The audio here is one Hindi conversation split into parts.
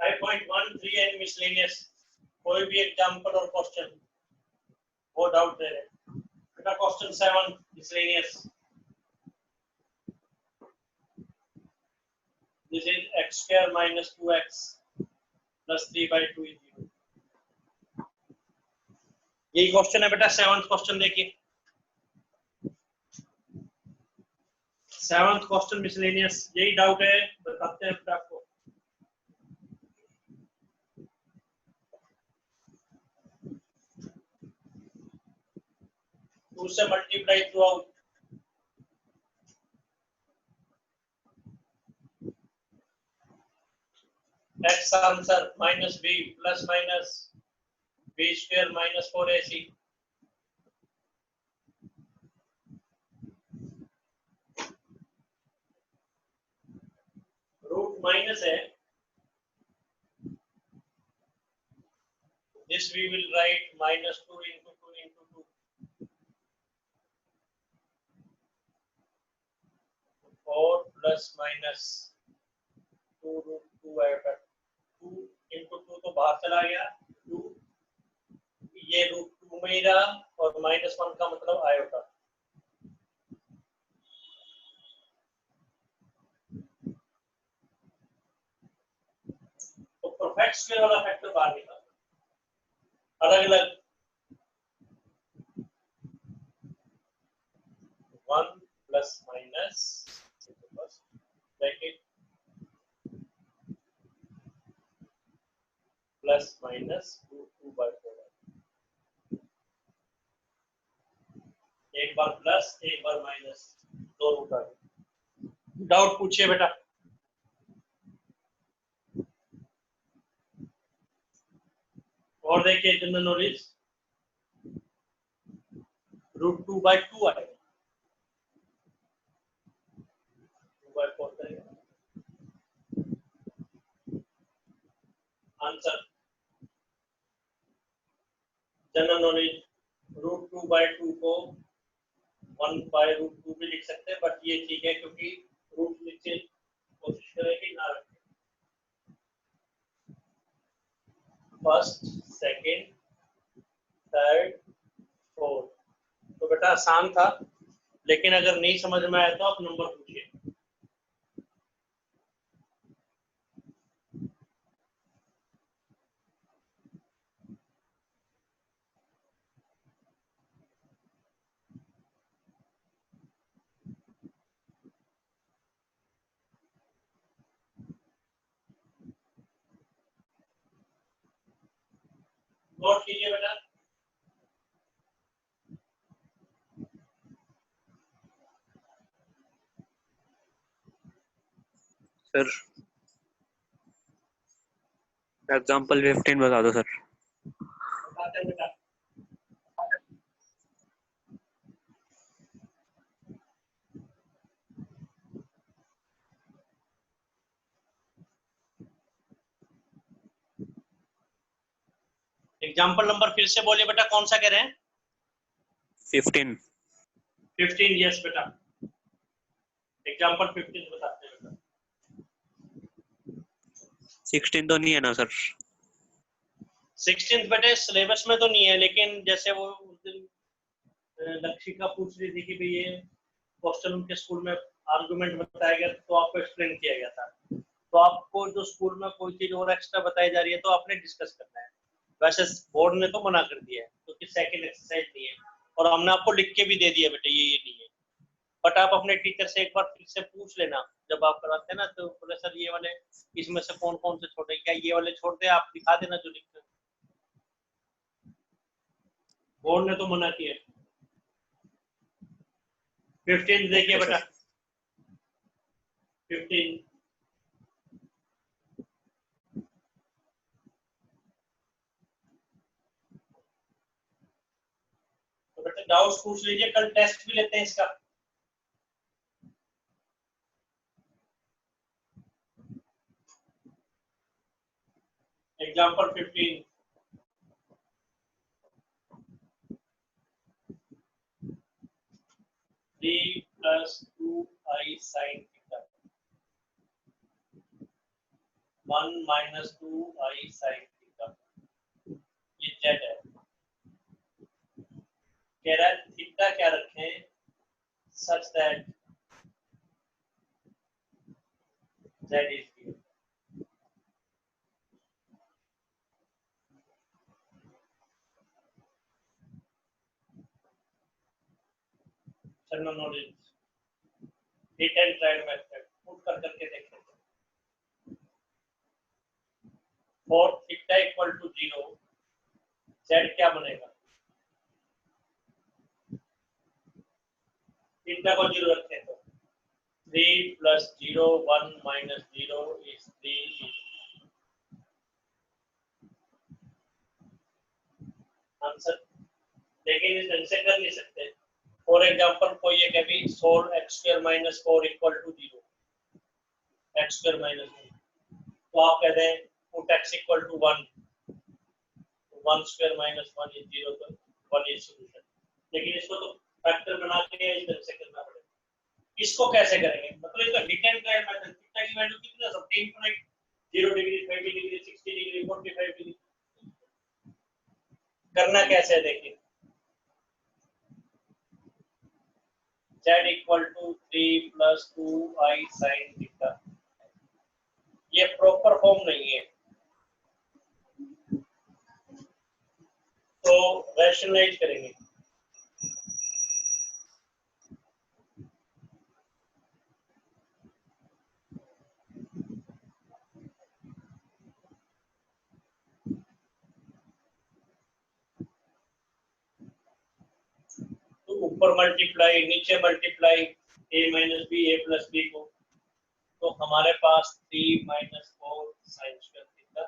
5.13 एंड मिसलेनियस, कोई भी एग्जांपल और क्वेश्चन वो डाउट दे रहे बेटा। Question 7 miscellaneous, this is x square minus 2x plus 3/2 is 0। यही क्वेश्चन है बेटा। 7th क्वेश्चन देखिए, 7th क्वेश्चन मिसलेनियस, यही डाउट है, बताते हैं बेटा आपको। उससे multiply through out, x answer minus b plus minus b square minus 4ac, root minus है, this we will write minus 2 into 2 into 2, 4 plus minus 2 root 2 आएगा, 2 into 2 तो बाहर चला गया, 2 ये रूट 2 में ही रहा, और माइनस 1 का मतलब आयोटा। तो परफेक्ट स्क्वायर वाला फैक्टर बाहर निकाल, अलग अलग 1 plus minus bracket plus minus 2/4, एक बार प्लस एक बार माइनस, दो रूट आ गए। डाउट पूछिए बेटा। और देखिए जनरल नॉलेज, रूट 2/2 आएगा, 2/4 करेगा आंसर। जनरल नॉलेज, रूट 2/2 को 1/√2 भी लिख सकते हैं, बट ये ठीक है क्योंकि रूट नीचे कोशिश करें कि ना रखें। फर्स्ट, सेकंड, थर्ड, फोर्थ, तो बेटा आसान था, लेकिन अगर नहीं समझ में आया तो आप नंबर पूछिए। नोट कीजिए बेटा। सर एग्जांपल 15 बता दो सर। बताते हैं बेटा। एग्जाम्पल नंबर फिर से बोलिए बेटा, कौन सा कह रहे हैं? 15। 15, यस बेटा। एग्जाम्पल 15 बताते हैं बेटा। 16 तो नहीं है ना सर? 16 बेटे सिलेबस में तो नहीं है, लेकिन जैसे वो उस दिन लक्षिका पूछ रही थी कि भाई ये क्वेश्चन उनके स्कूल में आर्गुमेंट बताया गया तो आपको एक्सप्लेन किया गया था, तो आपको जो स्कूल में कोई चीज और एक्स्ट्रा बताई जा रही है तो आपने डिस्कस करना है। वैसे बोर्ड ने तो मना कर दिया है क्योंकि सेकंड एक्सरसाइज नहीं है, और हमने आपको लिख के भी दे दिया बेटा ये नहीं है। बट आप अपने टीचर से एक बार फिर से पूछ लेना जब आप कराते हैं ना, तो बोले सर ये वाले इसमें से कौन कौन से छोड़े, क्या ये वाले छोड़ दे, आप दिखा देना जो लिखते हैं। बोर्ड ने तो मना किया। 15 देखिए बेटा, 15 तो बेटा डाउट्स पूछ लीजिए, कल टेस्ट भी लेते हैं इसका। Example 15, d plus 2i sin theta 1 minus 2i sin theta, ये z है। कह रहा है थीटा क्या रखें such that z is given। General knowledge, hit and trial method put करके देखें। For theta equal to 0 z क्या बनेगा, थीटा को 0 रखें तो 3 plus 0 1 minus 0 is 3 आंसर। लेकिन इस ढंग से कर नहीं सकते। फॉर एग्जांपल कोई ये कभी solve x square minus 4 equal to 0, x square minus 1, तो आप कहते हैं put x equal to 1, 1 square minus 1 is 0, तो 1 इज सॉल्यूशन। लेकिन इसको तो फैक्टर बना के इस ढंग से करना पड़ेगा। इसको कैसे करेंगे, मतलब इसका hit and trial method, theta की वैल्यू कितनी है सबके infinite, 0 degree 30 degree 60 degree 45 degree, करना कैसे है देखिए। z equal to 3 plus 2i sin theta, ये प्रॉपर फॉर्म नहीं है, तो रैशनलाइज करेंगे। तो ऊपर मल्टीप्लाई नीचे multiply a minus B A plus B को, तो हमारे पास 3 माइनस 4 साइन स्क्वायर थीटा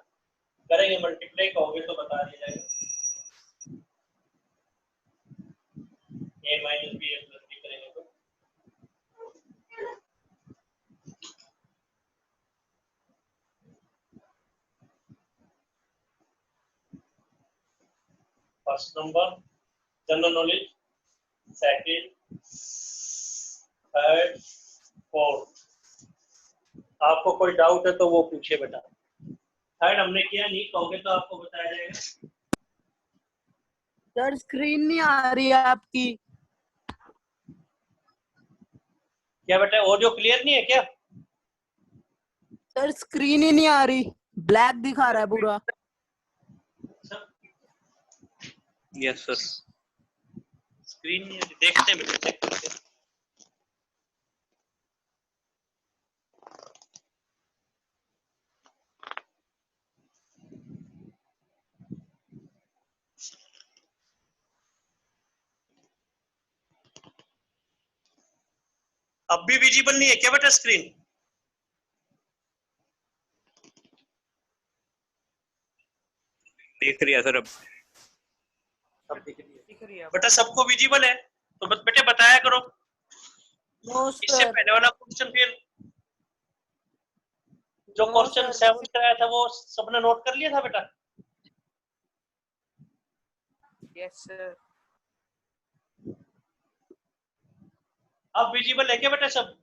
करेंगे, मल्टीप्लाई कहोगे तो बता दिया जाएगा। a minus B A plus B करेंगे तो first number general knowledge, second, third, fourth. आपको कोई डाउट है तो वो पूछिए बेटा। थर्ड हमने किया नहीं, कहोगे तो आपको बताया जाएगा। सर स्क्रीन नहीं आ रही है आपकी। क्या बेटा ऑडियो क्लियर नहीं है क्या? सर स्क्रीन ही नहीं आ रही, ब्लैक दिखा रहा है पूरा। Yes sir. स्क्रीन नहीं है, देखते हैं बेटा, चेक करते हैं। अब भी विजिबल नहीं है क्या बेटा स्क्रीन? देख रही है सर अब। सब दिख रही है बेटा, सबको विजिबल है तो बेटे बताया करो। नो इससे सर। पहले वाला क्वेश्चन फिर जो नो क्वेश्चन सर। 7 आया था वो सबने नोट कर लिया था बेटा? Yes sir. अब विजिबल है क्या बेटा सब?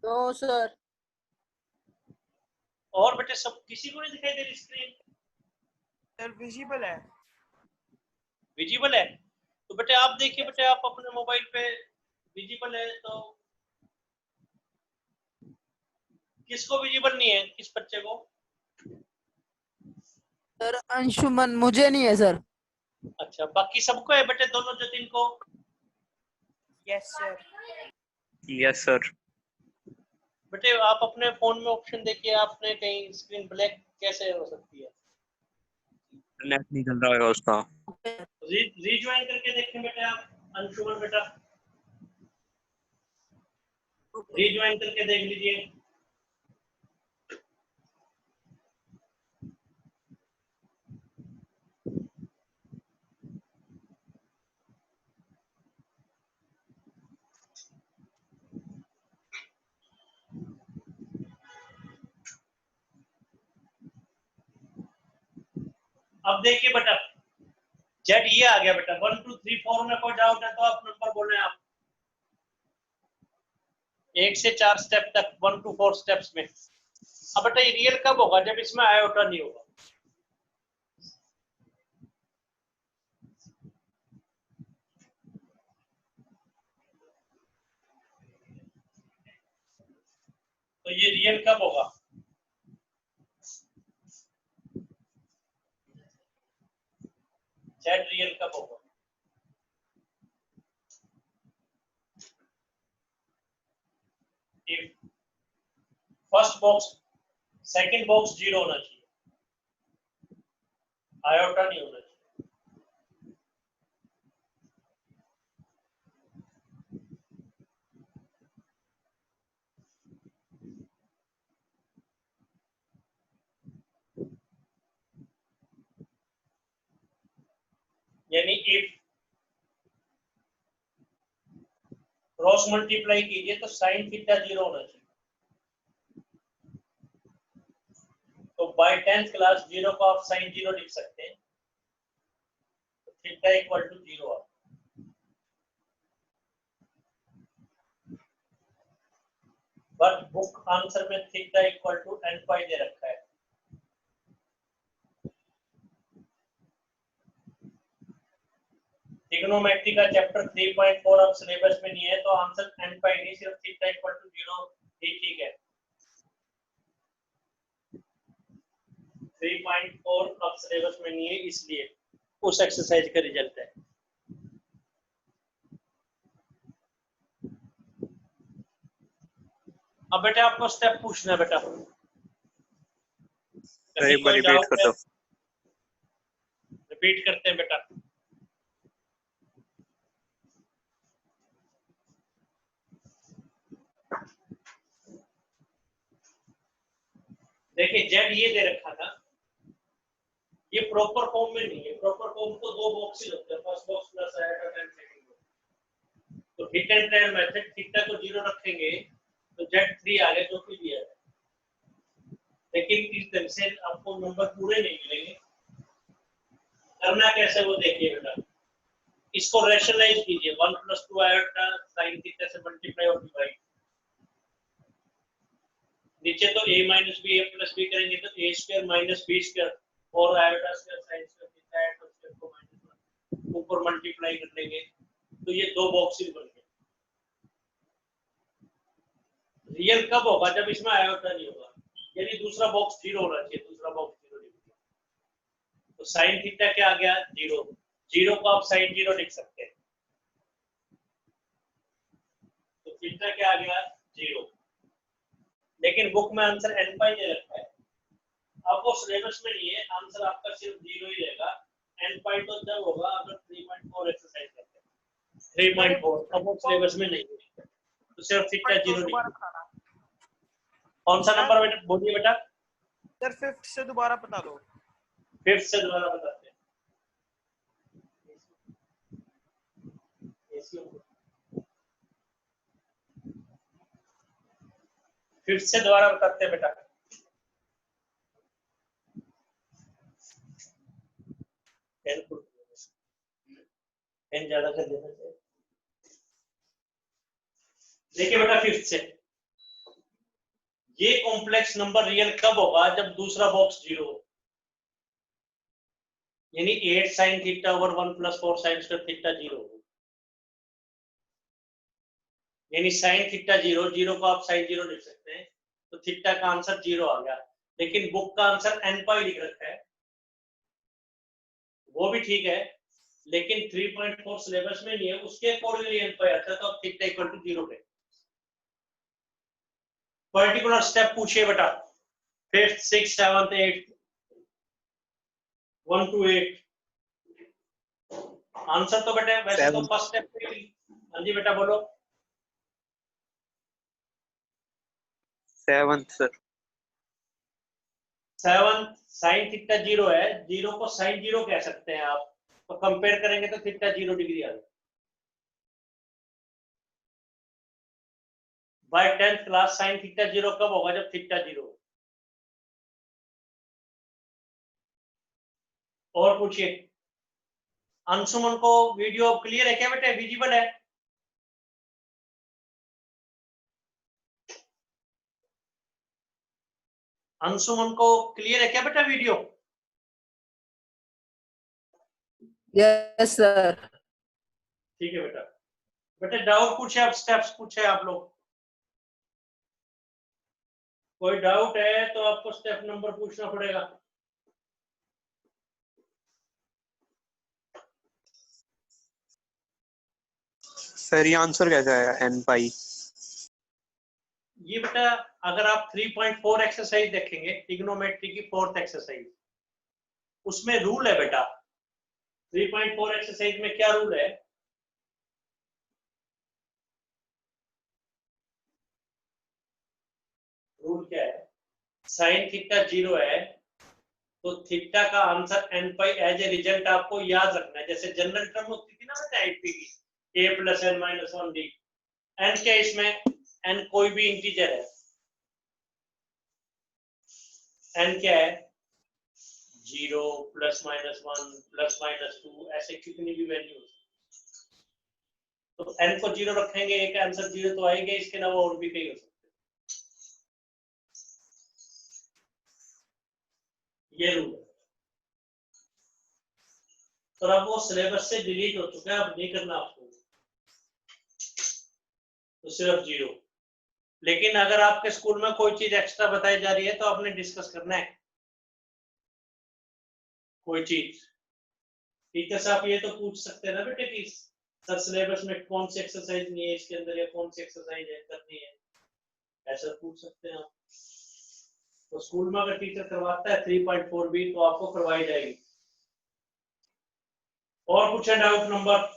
No sir. और बेटे सब किसी को नहीं दिखाई दे रही स्क्रीन? सर विजिबल है। विजिबल है तो बेटे आप देखिए, बेटे आप अपने मोबाइल पे विजिबल है तो किसको विजिबल नहीं है, किस बच्चे को? सर अंशुमन मुझे नहीं है सर। अच्छा, बाकी सबको है बेटे, दोनों जतिन को? Yes sir. Yes sir. बेटे आप अपने फोन में ऑप्शन देखिए, आपने कहीं स्क्रीन ब्लैक कैसे हो सकती है? नेट नहीं चल रहा है उसका। रीज्वाइन करके देखें बेटे आप, अंशुमन बेटा रीज्वाइन करके देख लीजिए। अब देखिए बेटा, जेड ये आ गया बेटा। 1 2 3 4 में कोई डाउट है तो आप नंबर बोले। आप 1 से 4 स्टेप तक, 1 to 4 स्टेप्स में। अब बेटा ये रियल कब होगा? जब इसमें आयोटा नहीं होगा। तो ये रियल कब होगा? जेड रियल कब होगा? फर्स्ट बॉक्स, सेकंड बॉक्स 0 होना चाहिए, आयोटा नहीं होना चाहिए। यानी इफ क्रॉस मल्टीप्लाई कीजिए तो साइन थीटा 0 होना चाहिए। तो बाय 10th क्लास 0 को आप साइन 0 लिख सकते हैं, तो थीटा इक्वल टू 0 आ। बट बुक आंसर में theta equal to n pi दे रखा है। ट्रिग्नोमेट्री का चैप्टर 3.4 अब सिलेबस में नहीं है, तो आंसर n पाई नहीं, सिर्फ थीटा इक्वल टू 0 ही ठीक है। 3.4 अब सिलेबस में नहीं है, इसलिए उस एक्सरसाइज का रिजल्ट है। अब बेटा आपको स्टेप पूछना है बेटा, एक बार रिपीट कर दो। रिपीट करते हैं बेटा। देखिए जेड ये दे रखा था, ये प्रॉपर फॉर्म में नहीं है। प्रॉपर फॉर्म तो दो बॉक्स ही होते हैं, फर्स्ट बॉक्स प्लस आएगा टाइम सेकंड बॉक्स। तो hit and trial method, theta को 0 रखेंगे तो जेड 3 आ गया, जो कि दिया है। लेकिन इस तरह से आपको नंबर पूरे नहीं मिलेंगे। करना कैसे वो देखिए बेटा, इसको रैशनलाइज कीजिए। 1 + 2 आयोटा sin थीटा से मल्टीप्लाई और डिवाइड। नीचे तो a - b a + b करेंगे तो a² - b² और iota square sin square theta iota square को -1 ऊपर मल्टीप्लाई कर लेंगे, तो ये दो बॉक्सेस बन गए। रियल कब होगा? जब इसमें आयोटा नहीं होगा, यानी दूसरा बॉक्स 0 होना चाहिए। दूसरा बॉक्स 0 लिख दिया, तो sin थीटा क्या आ गया? 0। 0 को आप sin 0 लिख सकते हैं, तो थीटा क्या आ गया? 0। लेकिन बुक में आंसर n पाई दे रखा है। अब वो सिलेबस में नहीं है, आंसर आपका सिर्फ 0 ही रहेगा। n पाई तो जब होगा अगर 3.4 एक्सरसाइज करते हैं। 3.4 अब वो सिलेबस में नहीं है, तो सिर्फ थीटा 0 लिखिए। कौन सा नंबर बेटा बोलिए बेटा? सर 5th से दोबारा बता दो। 5th से दोबारा बताते हैं। 5th से दोबारा बताते हैं बेटा। पेन ज्यादा कर देना चाहिए। देखिए बेटा 5th से, ये कॉम्प्लेक्स नंबर रियल कब होगा? जब दूसरा बॉक्स 0 हो, यानी 8 sin theta over 1 + 4 sin square theta 0 हो, यानी sin थीटा 0, 0 को आप sin 0 लिख सकते हैं, तो थीटा का आंसर 0 आ गया। लेकिन बुक का आंसर n पाई लिख रखा है, वो भी ठीक है, लेकिन 3.4 सिलेबस में नहीं है, उसके अकॉर्डिंगली n पाई आता है, तो अब थीटा इक्वल टू 0 पे पर्टिकुलर स्टेप पूछिए बेटा, 5th 6th 7th 8th 1 to 8 answer तो बेटा वैसे तो 7th फर्स्ट स्टेप पे ही। हाँ जी बेटा बोलो। 7th sir. 7 साइन थीटा 0 है, 0 को साइन 0 कह सकते हैं आप, तो कंपेयर करेंगे तो थीटा 0 डिग्री आ जाएगा। Bye 10th class sine theta 0 कब होगा, जब थीटा 0। और पूछिए। अंशुमन को वीडियो क्लियर है क्या बेटा, विजिबल है? अंशुमन को क्लियर है क्या बेटा वीडियो? Yes, sir. ठीक है बेटा। बेटा डाउट पूछे आप, स्टेप्स पूछे आप लोग, कोई डाउट है तो आपको स्टेप नंबर पूछना पड़ेगा। सर ये आंसर कैसा है n पाई? ये बेटा अगर आप 3.4 एक्सरसाइज देखेंगे, ट्रिग्नोमेट्री की 4th एक्सरसाइज, उसमें रूल है बेटा। 3.4 एक्सरसाइज में क्या रूल है? रूल क्या है? साइन थीटा 0 है तो थीटा का answer n pi as a result आपको याद रखना है। जैसे जनरल टर्म होती थी ना बेटा आईपी की, a + n - 1 d, n क्या इसमें, n कोई भी इंटीजर है, n क्या है 0 +- 1 +- 2, ऐसे कितनी भी वैल्यू, तो n को 0 रखेंगे, एक आंसर 0 तो आएगा, इसके अलावा और भी कई हो सकते हैं। ये रूल है। तो अब वो सिलेबस से डिलीट हो चुका है, अब नहीं करना आपको, तो सिर्फ 0। लेकिन अगर आपके स्कूल में कोई चीज एक्स्ट्रा बताई जा रही है तो आपने डिस्कस करना है कोई चीज। टीचर साहब ये तो पूछ सकते हैं ना बेटे कि सर सिलेबस में कौन सी एक्सरसाइज नहीं है इसके अंदर, या कौन सी एक्सरसाइज है करनी है, ऐसा पूछ सकते हैं आप। तो स्कूल में अगर टीचर करवाता है 3.4 भी, तो आपको करवाई जाएगी। और पूछे डाउट नंबर?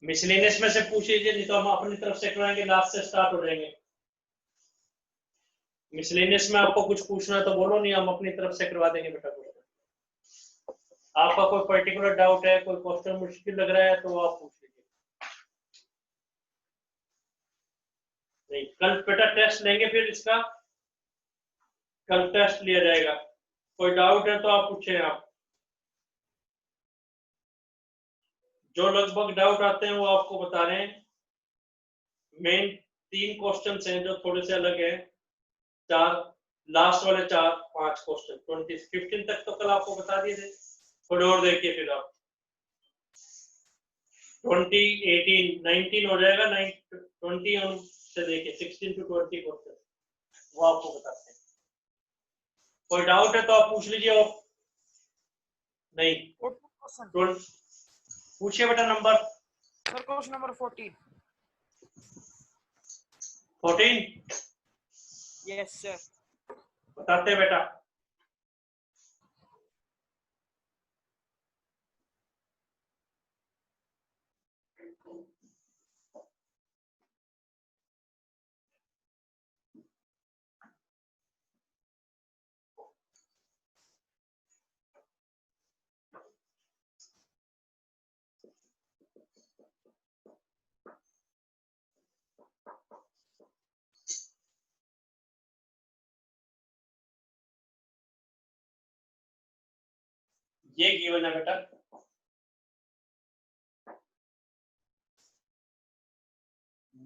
मिसलेनियस में से पूछ लीजिए, नहीं तो हम अपनी तरफ से कराएंगे, लास्ट से स्टार्ट हो जाएंगे। मिसलेनियस में आपको कुछ पूछना है तो बोलो, नहीं हम अपनी तरफ से करवा देंगे बेटा। आपका कोई पर्टिकुलर डाउट है, कोई क्वेश्चन मुश्किल लग रहा है तो आप पूछ लीजिए। नहीं, कल बेटा टेस्ट लेंगे, फिर इसका कल टेस्ट लिया जाएगा। कोई डाउट है तो आप पूछें। आप जो लगभग डाउट आते हैं वो आपको बता रहे हैं। मेन 3 क्वेश्चन हैं जो थोड़े से अलग हैं, 4 लास्ट वाले 4-5 क्वेश्चन 15 तक तो कल आपको बता दिए थे। थोड़े और देखिए, फिर आप 20 18 19 हो जाएगा, 20 से देखिए 16 to 20 क्वेश्चन, वो आपको बताते हैं। कोई डाउट है तो आप पूछ लीजिए। और नहीं पूछिए बेटा। Number sir question number 14। 14 yes sir. बताते हैं बेटा। ये गिवन है बेटा,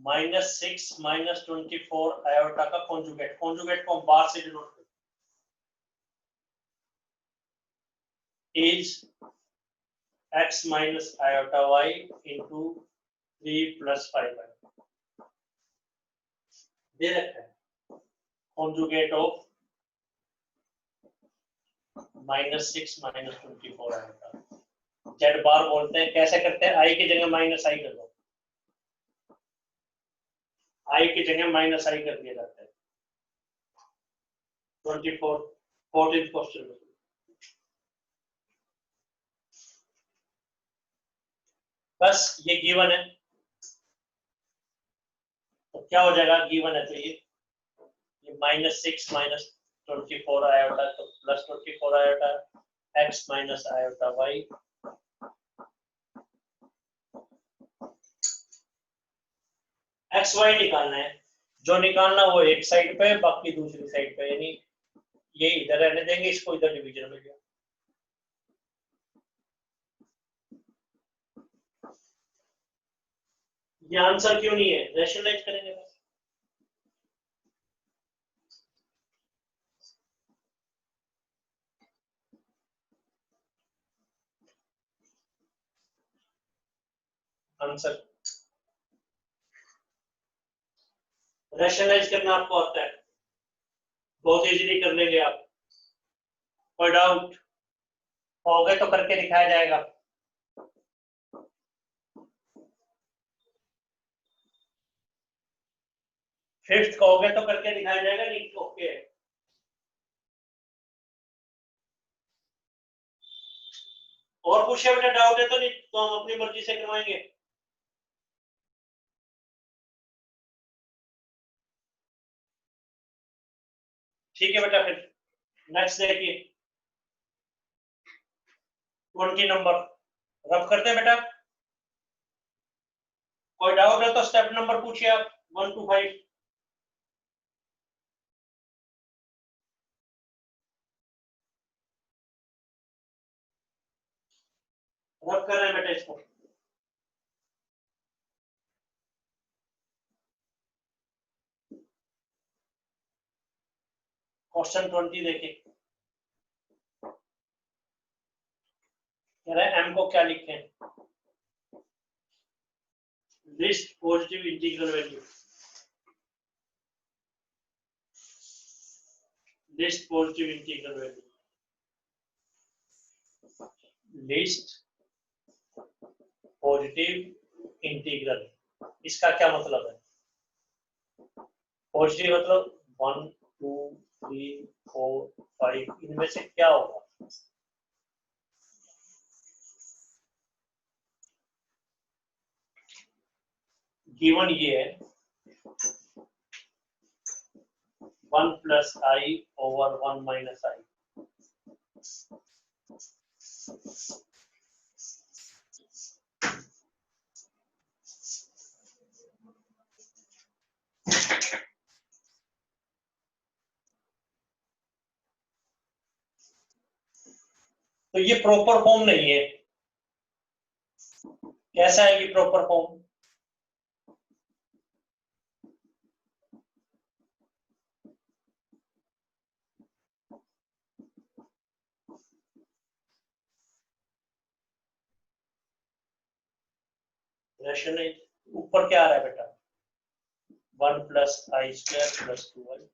-6 -24 आयोटा का कॉन्जुगेट। कॉन्जुगेट को हम बार से डिनोट करते हैं, is x minus iota y into 3 plus 5y दे रखा है। कॉन्जुगेट ऑफ -6 -24 आएगा। जेड बार बोलते हैं, कैसे करते हैं, आई की जगह माइनस आई कर दो, आई की जगह माइनस आई कर दिया जाता है। 14th क्वेश्चन में बस ये गिवन है, तो क्या हो जाएगा, गिवन है तो ये -6 -24 आयोटा, तो +24 iota x minus iota y। X y निकालना है, जो निकालना वो एक साइड पे, बाकी दूसरी साइड पे, यानी ये इधर रहने देंगे, इसको इधर डिवीजन में गया। ये आंसर क्यों नहीं है, रैशनलाइज करेंगे बस। आंसर रैशनलाइज करना आपको आता है, बहुत इजीली कर लेंगे आप। कोई डाउट हो गए तो करके दिखाया जाएगा। फिफ्थ कहोगे तो करके दिखाया जाएगा, नहीं ओके। और कुछ बेटा डाउट है तो नहीं, तो हम अपनी मर्जी से करवाएंगे। ठीक है बेटा, फिर नेक्स्ट देखिए 20 नंबर रब करते हैं बेटा। कोई डाउट है तो स्टेप नंबर पूछिए आप, 1 to 5। रब कर रहे हैं बेटा इसको। क्वेश्चन 20 देखिए, कह रहे हैं एम को क्या लिखें, least positive integral value, least positive integral value, least positive integral. इसका क्या मतलब है, पॉजिटिव मतलब 1 2 3 4 5, इनमें से क्या होगा, गिवन ये है 1 प्लस आई ओवर 1 माइनस आई। तो ये प्रॉपर फॉर्म नहीं है, कैसा है ये प्रॉपर फॉर्म, रैशनल। ऊपर क्या आ रहा है बेटा, 1 प्लस आई स्क्वायर प्लस 2i,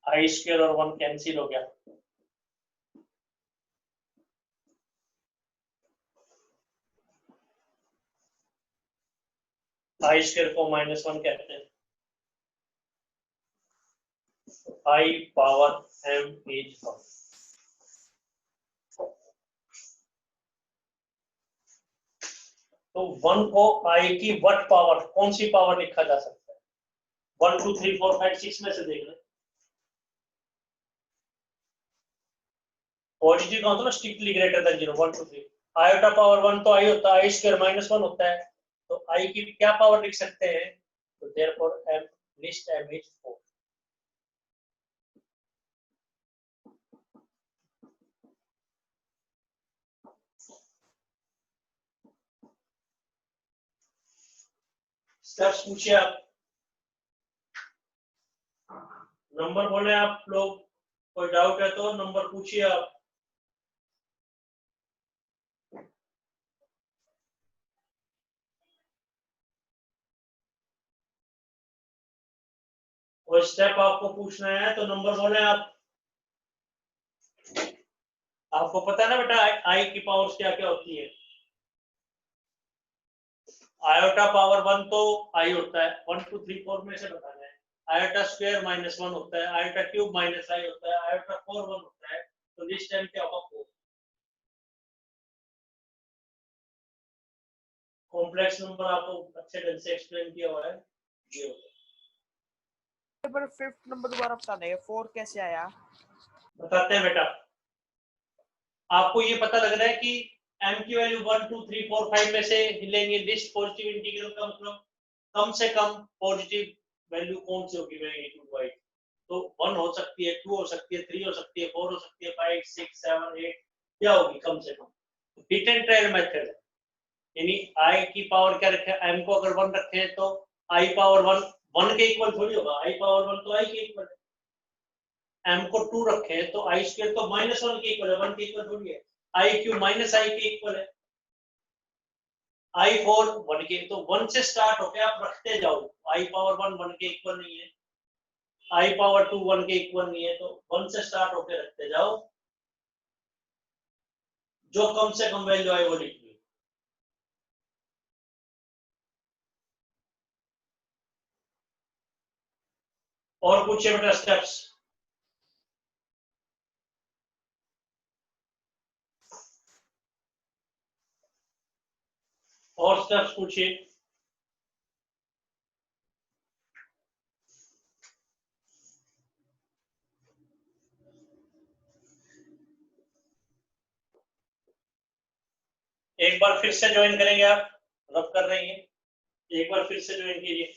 आई स्क्वायर और 1 कैंसिल हो गया, आई स्क्वायर को -1 कहते हैं, आई पावर m इज 1। तो 1 को आई की वट पावर, कौन सी पावर लिखा जा सकता है, 1 2 3 4 5 6 में से देख लें। पॉजिटिव का मतलब strictly greater than 0, 1 2 3। Iota power 1 तो आई होता है, आई स्क्वायर -1 होता है, तो आई की क्या पावर लिख सकते हैं, तो therefore m list m is 4। Steps पूछिए आप, नंबर बोले आप लोग, कोई डाउट है तो नंबर पूछिए आप। और स्टेप आपको पूछना है तो नंबर बोले आप। आपको पता है ना बेटा आई की पावर्स क्या क्या होती है। आयोटा पावर 1 तो आई होता है, 1 2 3 4 में से बताना है। आयोटा स्क्वायर -1 होता है, आयोटा क्यूब माइनस आई होता है, आयोटा 4 1 होता है। तो दिस टाइम क्या होगा 4। कॉम्प्लेक्स नंबर आपको अच्छे ढंग से एक्सप्लेन किया हुआ है ये होता है। पर फिफ्थ नंबर दोबारा बता दें, 4 कैसे आया? बताते हैं बेटा। आपको ये पता लग रहा है कि m की वैल्यू 1 2 3 4 5 में से लेंगे लिस्ट पॉजिटिव इंटीग्रल का मतलब कम से कम पॉजिटिव वैल्यू कौन सी होगी मैग्नीट्यूड वाइज। तो 1 हो सकती है, 2 हो सकती है, 3 हो सकती है, 4 हो सकती है, 5 6 7 8 क्या होगी कम से कम। हिट एंड ट्रायल मेथड है, यानी i की पावर क्या रखे, m को अगर 1 रखे तो i पावर 1 के इक्वल थोड़ी होगा, i पावर 1 तो i के इक्वल है। m को 2 रखे तो i स्क्वायर तो -1 के इक्वल है, 1 के इक्वल थोड़ी है। i क्यूब माइनस i के इक्वल है। i 4 1 के, तो 1 से स्टार्ट होके आप रखते जाओ। i पावर 1 1 के इक्वल नहीं है, i पावर 2 1 के इक्वल नहीं है, तो 1 से स्टार्ट होके रखते जाओ, जो कम से कम वैल्यू आए वो लिख लो। और पूछिए बेटा स्टेप्स। और स्टेप्स पूछिए। एक बार फिर से ज्वाइन करेंगे आप, रब कर रही हैं, एक बार फिर से ज्वाइन कीजिए।